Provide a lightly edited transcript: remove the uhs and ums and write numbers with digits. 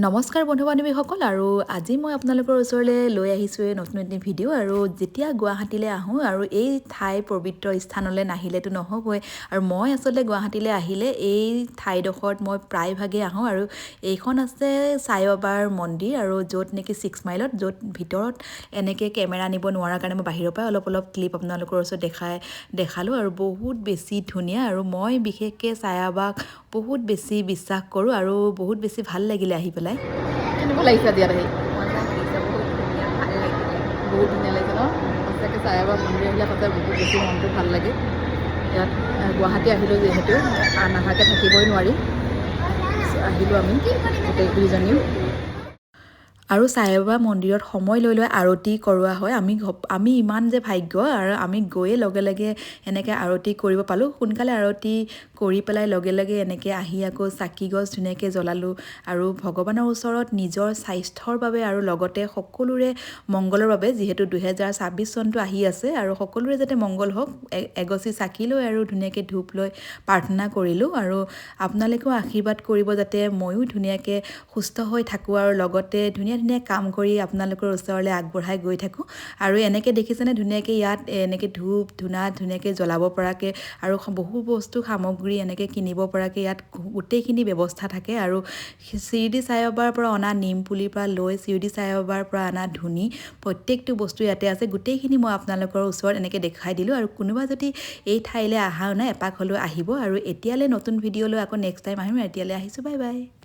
নমস্কাৰ বন্ধু বান্ধৱীসকল আৰু আজি মই আপোনালোকৰ ওচৰলৈ লৈ আহিছোঁ নতুন নতুন ভিডিঅ' আৰু যেতিয়া গুৱাহাটীলৈ আহোঁ আৰু এই ঠাই পবিত্ৰ স্থানলৈ নাহিলেতো নহ'বই আৰু মই আচলতে গুৱাহাটীলৈ আহিলে এই ঠাইডোখৰত মই প্ৰায়ভাগেই আহোঁ আৰু এইখন আছে সাই বাবাৰ মন্দিৰ আৰু য'ত নেকি 6 মাইলত য'ত ভিতৰত এনেকৈ কেমেৰা নিব নোৱাৰাৰ কাৰণে মই বাহিৰৰ পৰা অলপ ক্লিপ আপোনালোকৰ ওচৰত দেখালোঁ আৰু বহুত বেছি ধুনীয়া আৰু মই বিশেষকৈ সাই বাবাক বহুত বেছি বিশ্বাস কৰোঁ আৰু বহুত বেছি ভাল লাগিলে আহি পেলাই কেনেকুৱা লাগিছে আজি ইয়াত আহি বহুত ধুনীয়া লাগিছে বহুত ধুনীয়া লাগিছে ন সঁচাকৈ সাই বাবা মন্দিৰ আহিলে সঁচাকৈ বহুত বেছি মনটো ভাল লাগে ইয়াত গুৱাহাটী আহিলোঁ যিহেতু নাহাকৈ থাকিবই নোৱাৰি আহিলোঁ আমি গোটেই দুইজনীও আৰু সাই বাবা মন্দিৰত সময় লৈ আৰতি কৰোৱা হয় আমি ইমান যে ভাগ্য আৰু আমি গৈয়ে লগে লগে এনেকৈ আৰতি কৰিব পালোঁ সোনকালে আৰতি কৰি পেলাই লগে লগে এনেকৈ আহি আকৌ চাকি গছ ধুনীয়াকৈ জ্বলালোঁ আৰু ভগৱানৰ ওচৰত নিজৰ স্বাস্থ্যৰ বাবে আৰু লগতে সকলোৰে মংগলৰ বাবে যিহেতু 2026 চনটো আহি আছে আৰু সকলোৰে যাতে মংগল হওক এগছি চাকি লৈ আৰু ধুনীয়াকৈ ধূপ লৈ প্ৰাৰ্থনা কৰিলোঁ আৰু আপোনালোকেও আশীৰ্বাদ কৰিব যাতে ময়ো ধুনীয়াকৈ সুস্থ হৈ থাকোঁ আৰু লগতে ধুনীয়া কাম কৰি আপোনালোকৰ ওচৰলৈ আগবঢ়াই গৈ থাকোঁ আৰু এনেকৈ দেখিছেনে ধুনীয়াকৈ ইয়াত এনেকৈ ধূপ ধূনা ধুনীয়াকৈ জ্বলাব পৰাকৈ আৰু বহু বস্তু সামগ্ৰী এনেকৈ কিনিব পৰাকৈ ইয়াত গোটেইখিনি ব্যৱস্থা থাকে আৰু শিৰডি সাই বাবাৰ পৰা অনা নিম পুলিৰ পৰা লৈ শিৰডি সাই বাবাৰ পৰা অনা ধুনি প্ৰত্যেকটো বস্তু ইয়াতে আছে গোটেইখিনি মই আপোনালোকৰ ওচৰত এনেকৈ দেখাই দিলোঁ আৰু কোনোবা যদি এই ঠাইলৈ অহা নাই এপাক হ'লেও আহিব আৰু এতিয়ালৈ নতুন ভিডিঅ' লৈ আকৌ নেক্সট টাইম আহিম এতিয়ালৈ আহিছোঁ বাই বাই